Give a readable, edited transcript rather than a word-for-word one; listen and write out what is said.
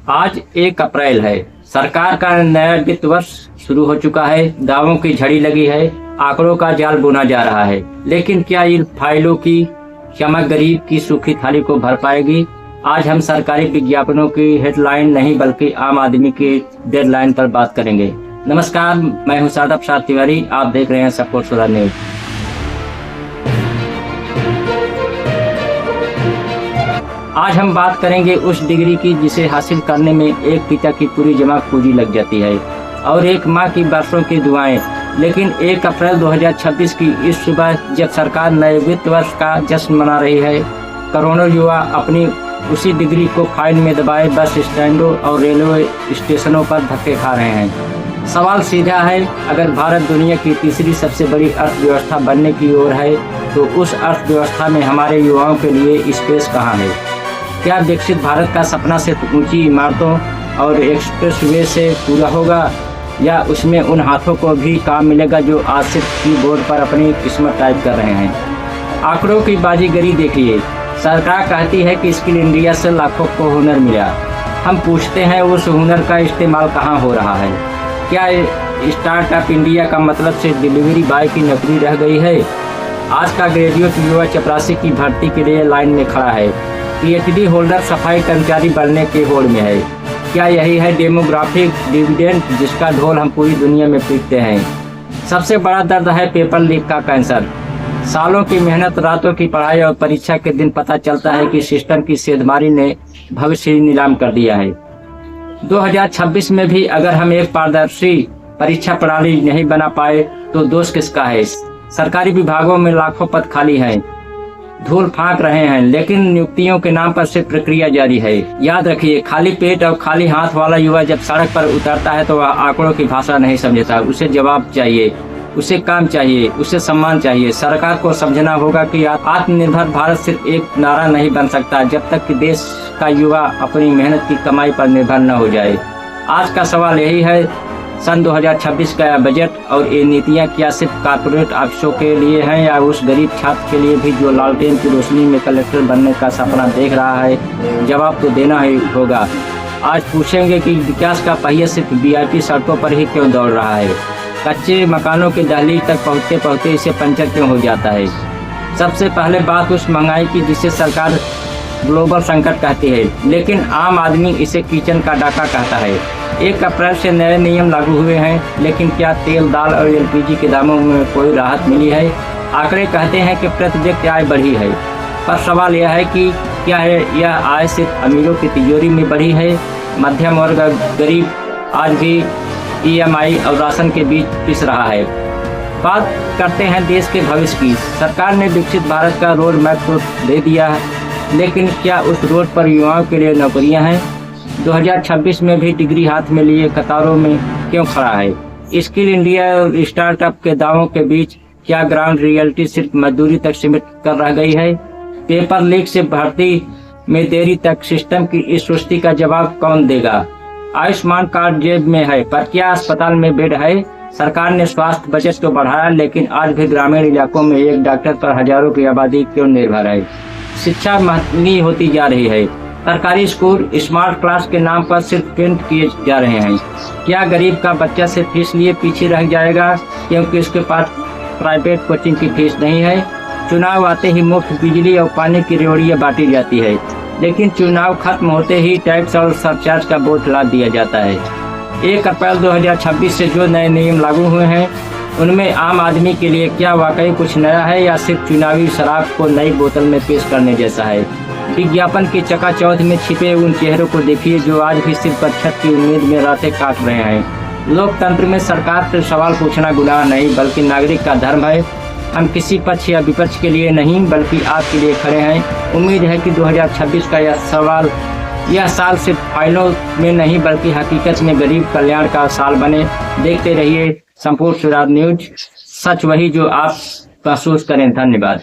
आज 1 अप्रैल है। सरकार का नया वित्त वर्ष शुरू हो चुका है। दावों की झड़ी लगी है, आंकड़ों का जाल बुना जा रहा है। लेकिन क्या इन फाइलों की चमक गरीब की सूखी थाली को भर पाएगी? आज हम सरकारी विज्ञापनों की हेडलाइन नहीं बल्कि आम आदमी की डेडलाइन पर बात करेंगे। नमस्कार, मैं हूं सादब शाह तिवारी। आप देख रहे हैं सपोर्ट सुधा न्यूज। आज हम बात करेंगे उस डिग्री की जिसे हासिल करने में एक पिता की पूरी जमा पूंजी लग जाती है और एक माँ की बरसों की दुआएं। लेकिन 1 अप्रैल 2026 की इस सुबह जब सरकार नए वित्त वर्ष का जश्न मना रही है, करोड़ों युवा अपनी उसी डिग्री को फाइल में दबाए बस स्टैंडों और रेलवे स्टेशनों पर धक्के खा रहे हैं। सवाल सीधा है, अगर भारत दुनिया की तीसरी सबसे बड़ी अर्थव्यवस्था बनने की ओर है तो उस अर्थव्यवस्था में हमारे युवाओं के लिए स्पेस कहाँ है? क्या विकसित भारत का सपना सिर्फ ऊंची इमारतों और एक्सप्रेसवे से पूरा होगा, या उसमें उन हाथों को भी काम मिलेगा जो आज सिर्फ कीबोर्ड पर अपनी किस्मत टाइप कर रहे हैं? आंकड़ों की बाजीगरी देखिए। सरकार कहती है कि स्किल इंडिया से लाखों को हुनर मिला। हम पूछते हैं उस हुनर का इस्तेमाल कहाँ हो रहा है? क्या स्टार्टअप इंडिया का मतलब सिर्फ डिलीवरी बॉय की नौकरी रह गई है? आज का ग्रेजुएट युवा चपरासी की भर्ती के लिए लाइन में खड़ा है। पीएचडी होल्डर सफाई कर्मचारी बनने के होड़ में है। क्या यही है डेमोग्राफिक डिविडेंड जिसका ढोल हम पूरी दुनिया में पीटते हैं? सबसे बड़ा दर्द है पेपर लीक का कैंसर। सालों की मेहनत, रातों की पढ़ाई और परीक्षा के दिन पता चलता है कि सिस्टम की सेधमारी ने भविष्य नीलाम कर दिया है। 2026 में भी अगर हम एक पारदर्शी परीक्षा प्रणाली नहीं बना पाए तो दोष किसका है? सरकारी विभागों में लाखों पद खाली हैं, धूल फांक रहे हैं, लेकिन नियुक्तियों के नाम पर सिर्फ प्रक्रिया जारी है। याद रखिए, खाली पेट और खाली हाथ वाला युवा जब सड़क पर उतरता है तो वह आंकड़ों की भाषा नहीं समझता। उसे जवाब चाहिए, उसे काम चाहिए, उसे सम्मान चाहिए। सरकार को समझना होगा कि आत्मनिर्भर भारत सिर्फ एक नारा नहीं बन सकता जब तक कि देश का युवा अपनी मेहनत की कमाई पर निर्भर न हो जाए। आज का सवाल यही है, सन 2026 का बजट और ये नीतियाँ क्या सिर्फ कारपोरेट ऑफिसों के लिए हैं या उस गरीब छात्र के लिए भी जो लालटेन की रोशनी में कलेक्टर बनने का सपना देख रहा है? जवाब तो देना ही होगा। आज पूछेंगे कि विकास का पहिया सिर्फ वीआईपी सड़कों पर ही क्यों दौड़ रहा है? कच्चे मकानों की दहलीज तक पहुँचते पहुँचते इसे पंचर क्यों हो जाता है? सबसे पहले बात उस महंगाई की जिसे सरकार ग्लोबल संकट कहती है, लेकिन आम आदमी इसे किचन का डाका कहता है। 1 अप्रैल से नए नियम लागू हुए हैं, लेकिन क्या तेल, दाल और एलपीजी के दामों में कोई राहत मिली है? आंकड़े कहते हैं कि प्रति व्यक्ति आय बढ़ी है, पर सवाल यह है कि क्या यह आय सिर्फ अमीरों की तिजोरी में बढ़ी है? मध्यम वर्ग गरीब आज भी ईएमआई और राशन के बीच पिस रहा है। बात करते हैं देश के भविष्य की। सरकार ने विकसित भारत का रोड मैप तो दे दिया है, लेकिन क्या उस रोड पर युवाओं के लिए नौकरियां हैं? 2026 में भी डिग्री हाथ में लिए कतारों में क्यों खड़ा है? स्किल इंडिया और स्टार्टअप के दावों के बीच क्या ग्राउंड रियलिटी सिर्फ मजदूरी तक सीमित कर रह गई है? पेपर लीक से भर्ती में देरी तक सिस्टम की इस सुस्ती का जवाब कौन देगा? आयुष्मान कार्ड जेब में है, पर क्या अस्पताल में बेड है? सरकार ने स्वास्थ्य बजट तो बढ़ाया, लेकिन आज भी ग्रामीण इलाकों में एक डॉक्टर पर हजारों की आबादी क्यों निर्भर है? शिक्षा महंगी होती जा रही है। सरकारी स्कूल स्मार्ट क्लास के नाम पर सिर्फ प्रिंट किए जा रहे हैं। क्या गरीब का बच्चा सिर्फ फीस लिए पीछे रह जाएगा क्योंकि उसके पास प्राइवेट कोचिंग की फीस नहीं है? चुनाव आते ही मुफ्त बिजली और पानी की रेवड़ियाँ बांटी जाती है, लेकिन चुनाव खत्म होते ही टैक्स और सरचार्ज का बोझ लाद दिया जाता है। 1 अप्रैल 2026 से जो नए नियम लागू हुए हैं उनमें आम आदमी के लिए क्या वाकई कुछ नया है या सिर्फ चुनावी शराब को नई बोतल में पेश करने जैसा है? विज्ञापन की चकाचौंध में छिपे उन चेहरों को देखिए जो आज भी सिर्फ छत की उम्मीद में रातें काट रहे हैं। लोकतंत्र में सरकार से सवाल पूछना गुनाह नहीं बल्कि नागरिक का धर्म है। हम किसी पक्ष या विपक्ष के लिए नहीं बल्कि आपके लिए खड़े हैं। उम्मीद है कि 2026 का यह साल सिर्फ फाइलों में नहीं बल्कि हकीकत में गरीब कल्याण का साल बने। देखते रहिए संपूर्ण सुराग न्यूज, सच वही जो आप महसूस करें। धन्यवाद।